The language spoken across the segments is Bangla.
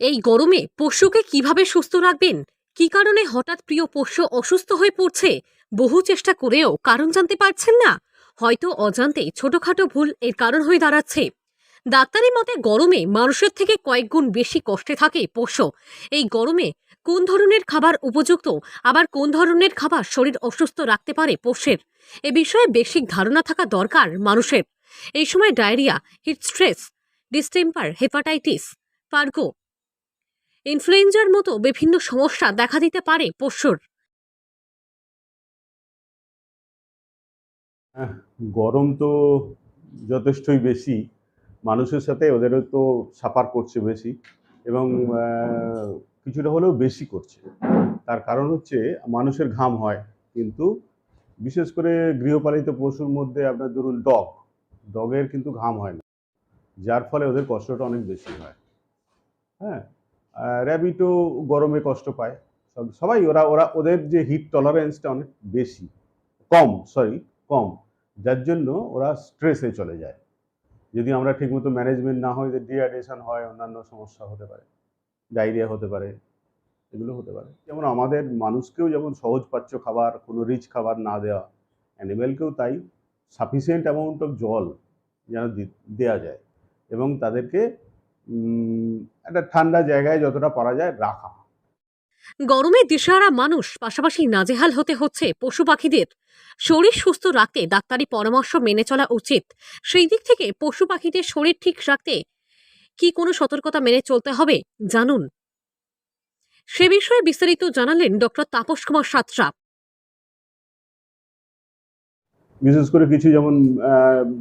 এই গরমে পশুকে কিভাবে সুস্থ রাখবেন? কি কারণে হঠাৎ প্রিয় পোষ্য অসুস্থ হয়ে পড়ছে? বহু চেষ্টা করেও কারণ জানতে পারছেন না। হয়তো অজান্তে ছোটখাটো ভুল এর কারণ হয়ে দাঁড়াচ্ছে। ডাক্তারি মতে গরমে মানুষের থেকে কয়েক গুণ বেশি কষ্টে থাকে পোষ্য। এই গরমে কোন ধরনের খাবার উপযুক্ত, আবার কোন ধরনের খাবার শরীর অসুস্থ রাখতে পারে পোষ্যের, এ বিষয়ে বেসিক ধারণা থাকা দরকার মানুষের। এই সময় diarrhoea, heat stress, distemper, hepatitis, parvo, ইনফ্লুয়েঞ্জার মতো বিভিন্ন সমস্যা দেখা দিতে পারে পশুর। হ্যাঁ, গরম তো যথেষ্টই বেশি। মানুষের সাথে ওদেরও তো সাফার করছে বেশি এবং কিছুটা হলেও বেশি করছে। তার কারণ হচ্ছে মানুষের ঘাম হয়, কিন্তু বিশেষ করে গৃহপালিত পশুর মধ্যে আপনার ধরুন ডগের কিন্তু ঘাম হয় না, যার ফলে ওদের কষ্টটা অনেক বেশি হয়। হ্যাঁ, র্যাবিটও গরমে কষ্ট পায়। সবাই ওরা ওরা ওদের যে হিট টলারেন্সটা অনেক বেশি, কম, যার জন্য ওরা স্ট্রেসে চলে যায়। যদি আমরা ঠিকমতো ম্যানেজমেন্ট না হয়, ডিহাইড্রেশন হয়, অন্যান্য সমস্যা হতে পারে, ডায়রিয়া হতে পারে, এগুলো হতে পারে। যেমন আমাদের মানুষকেও যেমন সহজপাচ্য খাবার, কোনো রিচ খাবার না দেওয়া, অ্যানিমেলকেও তাই সাফিসিয়েন্ট অ্যামাউন্ট অফ জল যেন দেওয়া যায় এবং তাদেরকে একটা ঠান্ডা জায়গায় যতটা পারা যায় রাখা। গরমে দিশেহারা মানুষ, পাশাপাশি নাজেহাল হতে হচ্ছে পশু পাখিদের। শরীর সুস্থ রাখতে ডাক্তারি পরামর্শ মেনে চলা উচিত। সেই দিক থেকে পশু পাখিদের শরীর ঠিক রাখতে কি কোনো সতর্কতা মেনে চলতে হবে জানুন। সে বিষয়ে বিস্তারিত জানালেন ডক্টর তাপস কুমার সাঁতরা। বিশেষ করে কিছু যেমন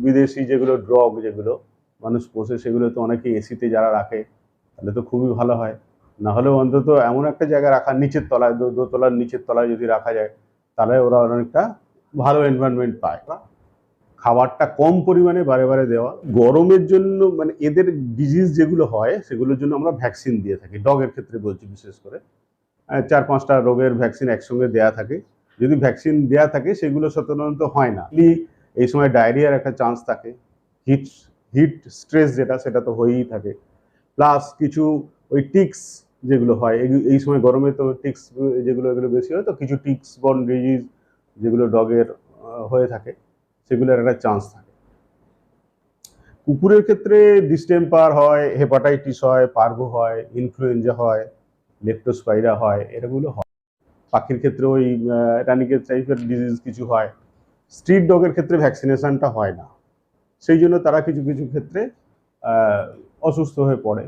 বিদেশি যেগুলো যেগুলো মানুষ পোষে, সেগুলো তো অনেকে এসিতে যারা রাখে, তাহলে তো খুবই ভালো হয়। না হলেও অন্তত এমন একটা জায়গায় রাখা, নিচের তলায়, দোতলার নিচের তলায় যদি রাখা যায়, তাহলে ওরা অনেকটা ভালো এনভায়রনমেন্ট পায়। খাবারটা কম পরিমাণে বারে বারে দেওয়া। গরমের জন্য মানে এদের ডিজিজ যেগুলো হয় সেগুলোর জন্য আমরা ভ্যাকসিন দিয়ে থাকি, ডগের ক্ষেত্রে বলছি বিশেষ করে। 4-5টা রোগের ভ্যাকসিন একসঙ্গে দেয়া থাকে। যদি ভ্যাকসিন দেয়া থাকে সেগুলো সাধারণত হয় না। এই সময় ডায়রিয়ার একটা চান্স থাকে, হিট হিট স্ট্রেস যেটা, সেটা তো হয়েই থাকে। প্লাস কিছু ওই টিক্স যেগুলো হয়, এই সময় গরমে তো টিক্স যেগুলো, এগুলো বেশি হয়, তো কিছু টিক্স বর্ন ডিজিজ যেগুলো ডগের হয়ে থাকে, সেগুলোর একটা চান্স থাকে। কুকুরের ক্ষেত্রে ডিস্টেম্পার হয়, হেপাটাইটিস হয়, পার্ভো হয়, ইনফ্লুয়েঞ্জা হয়, লেপ্টোস্পাইরা হয়, এগুলো হয়। পাখির ক্ষেত্রে ওই রানিকেট টাইপের ডিজিজ কিছু হয়। স্ট্রিট ডগের ক্ষেত্রে ভ্যাকসিনেশনটা হয় না, সেই জন্য তারা কিছু কিছু ক্ষেত্রে অসুস্থ হয়ে পড়ে।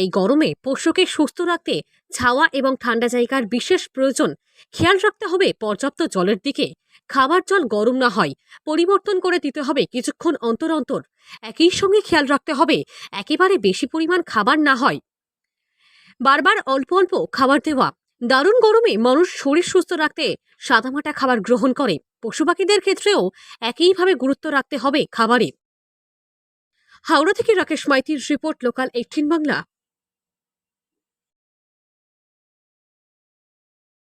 এই গরমে পশুকে সুস্থ রাখতে ছাওয়া এবং ঠান্ডা জায়গার বিশেষ প্রয়োজন। খেয়াল রাখতে হবে পর্যাপ্ত জলের দিকে। খাবার জল গরম না হয় পরিবর্তন করে দিতে হবে কিছুক্ষণ অন্তর অন্তর। একই সঙ্গে খেয়াল রাখতে হবে একেবারে বেশি পরিমাণ খাবার না হয়, বারবার অল্প অল্প খাবার দেওয়া। দারুণ গরমে মানুষ শরীর সুস্থ রাখতে সাদামাটা খাবার গ্রহণ করে, পশু পাখিদের ক্ষেত্রেও একইভাবে গুরুত্ব রাখতে হবে খাবারে। হাওড়া থেকে রাকেশ মাইতির রিপোর্ট, লোকাল 18 বাংলা।